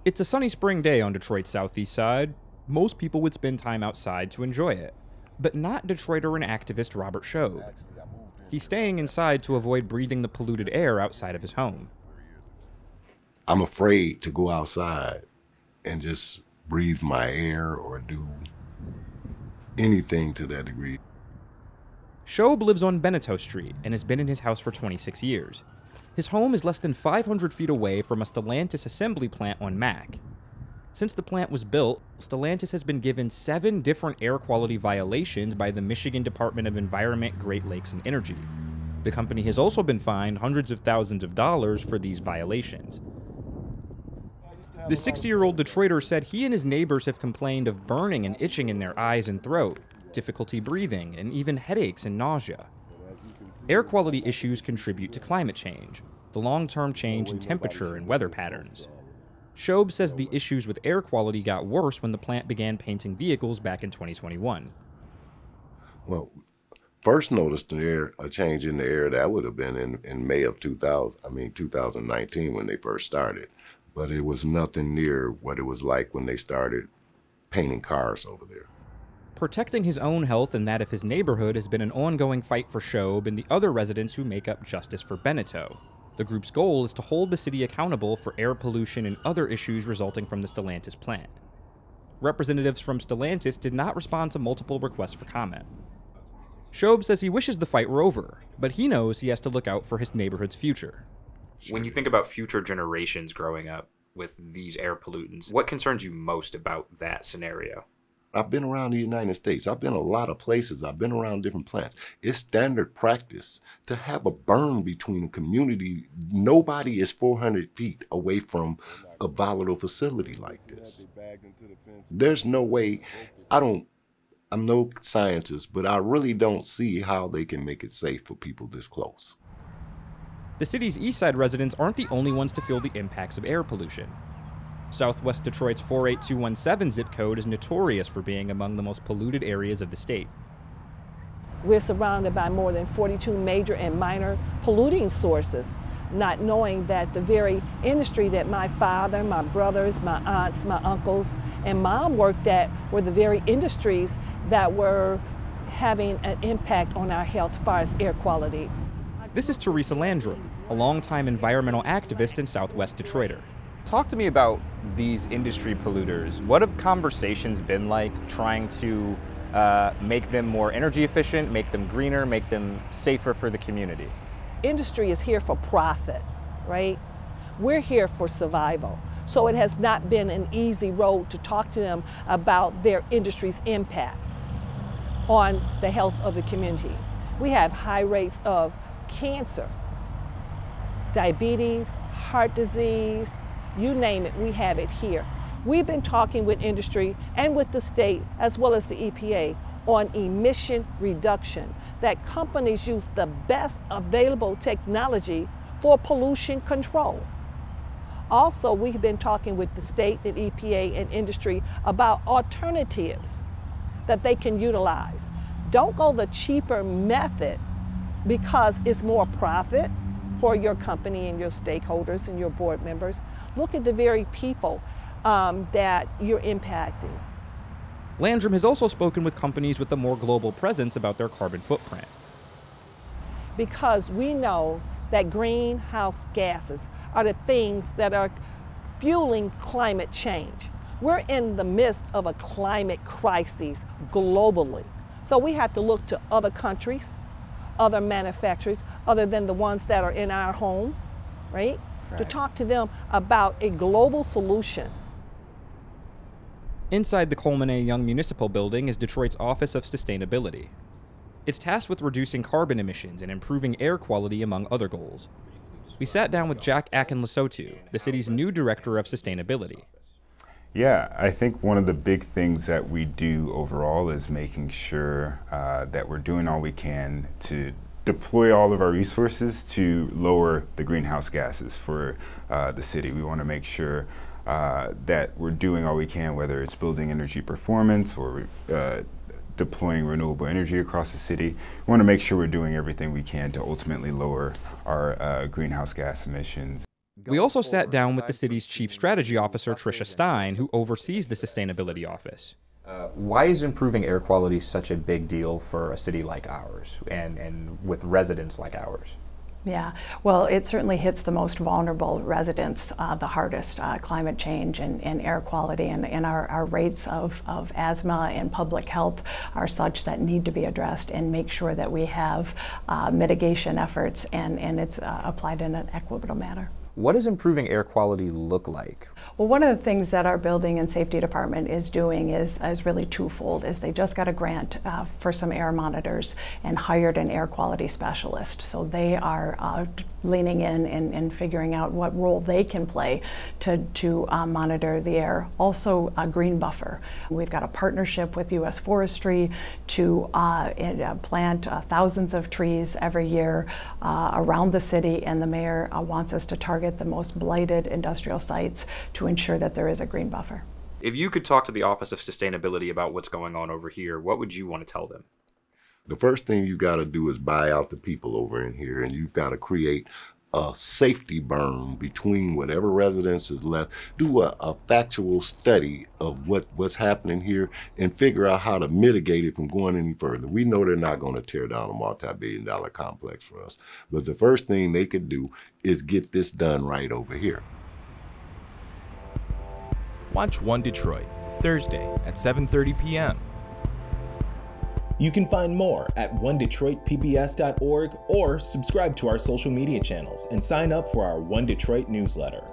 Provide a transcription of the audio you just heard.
It's a sunny spring day on Detroit's southeast side. Most people would spend time outside to enjoy it, but not Detroiter and activist Robert Shobe. He's staying inside to avoid breathing the polluted air outside of his home. I'm afraid to go outside and just breathe my air or do anything to that degree. Shobe lives on Beneteau Street and has been in his house for 26 years. His home is less than 500 feet away from a Stellantis assembly plant on Mac. Since the plant was built, Stellantis has been given 7 different air quality violations by the Michigan Department of Environment, Great Lakes, and Energy. The company has also been fined hundreds of thousands of dollars for these violations. The 60-year-old Detroiter said he and his neighbors have complained of burning and itching in their eyes and throat, difficulty breathing, and even headaches and nausea. Air quality issues contribute to climate change, the long-term change in temperature and weather patterns. Shobe says the issues with air quality got worse when the plant began painting vehicles back in 2021. Well, first noticed a change in the air, that would have been in May of 2019 when they first started. But it was nothing near what it was like when they started painting cars over there. Protecting his own health and that of his neighborhood has been an ongoing fight for Shobe and the other residents who make up Justice for Beneteau. The group's goal is to hold the city accountable for air pollution and other issues resulting from the Stellantis plant. Representatives from Stellantis did not respond to multiple requests for comment. Shobe says he wishes the fight were over, but he knows he has to look out for his neighborhood's future. When you think about future generations growing up with these air pollutants, what concerns you most about that scenario? I've been around the United States. I've been a lot of places. I've been around different plants. It's standard practice to have a burn between a community. Nobody is 400 feet away from a volatile facility like this. There's no way, I'm no scientist, but I really don't see how they can make it safe for people this close. The city's east side residents aren't the only ones to feel the impacts of air pollution. Southwest Detroit's 48217 zip code is notorious for being among the most polluted areas of the state. We're surrounded by more than 42 major and minor polluting sources, not knowing that the very industry that my father, my brothers, my aunts, my uncles, and mom worked at were the very industries that were having an impact on our health as far as air quality. This is Theresa Landrum, a longtime environmental activist in Southwest Detroiter. Talk to me about these industry polluters. What have conversations been like trying to make them more energy efficient, make them greener, make them safer for the community? Industry is here for profit, right? We're here for survival. So it has not been an easy road to talk to them about their industry's impact on the health of the community. We have high rates of cancer, diabetes, heart disease, you name it, we have it here. We've been talking with industry and with the state as well as the EPA on emission reduction, that companies use the best available technology for pollution control. Also, we've been talking with the state, the EPA, and industry about alternatives that they can utilize. Don't go the cheaper method because it's more profit for your company and your stakeholders and your board members. Look at the very people that you're impacting. Landrum has also spoken with companies with a more global presence about their carbon footprint. Because we know that greenhouse gases are the things that are fueling climate change. We're in the midst of a climate crisis globally. So we have to look to other countries, other manufacturers, other than the ones that are in our home, right? To talk to them about a global solution. Inside the Coleman A. Young Municipal Building is Detroit's Office of Sustainability. It's tasked with reducing carbon emissions and improving air quality, among other goals. We sat down with Jack Akinlasotu, the city's new Director of Sustainability. Yeah, I think one of the big things that we do overall is making sure that we're doing all we can to deploy all of our resources to lower the greenhouse gases for the city. We want to make sure that we're doing all we can, whether it's building energy performance or deploying renewable energy across the city. We want to make sure we're doing everything we can to ultimately lower our greenhouse gas emissions. We also sat down with the city's chief strategy officer, Tricia Stein, who oversees the sustainability office. Why is improving air quality such a big deal for a city like ours and with residents like ours? Yeah, well, it certainly hits the most vulnerable residents the hardest. Climate change and air quality and our rates of asthma and public health are such that need to be addressed and make sure that we have mitigation efforts and it's applied in an equitable manner. What does improving air quality look like? Well, one of the things that our building and safety department is doing is really twofold. Is they just got a grant for some air monitors and hired an air quality specialist. So they are leaning in and figuring out what role they can play to monitor the air. Also a green buffer. We've got a partnership with U.S. Forestry to plant thousands of trees every year around the city, and the mayor wants us to target the most blighted industrial sites to ensure that there is a green buffer. If you could talk to the Office of Sustainability about what's going on over here, what would you want to tell them? The first thing you got to do is buy out the people over in here, and you've got to create a safety berm between whatever residence is left. Do a factual study of what's happening here and figure out how to mitigate it from going any further. We know they're not going to tear down a multi-billion-dollar complex for us, but the first thing they could do is get this done right over here. Watch One Detroit, Thursday at 7:30 p.m. You can find more at onedetroitpbs.org or subscribe to our social media channels and sign up for our One Detroit newsletter.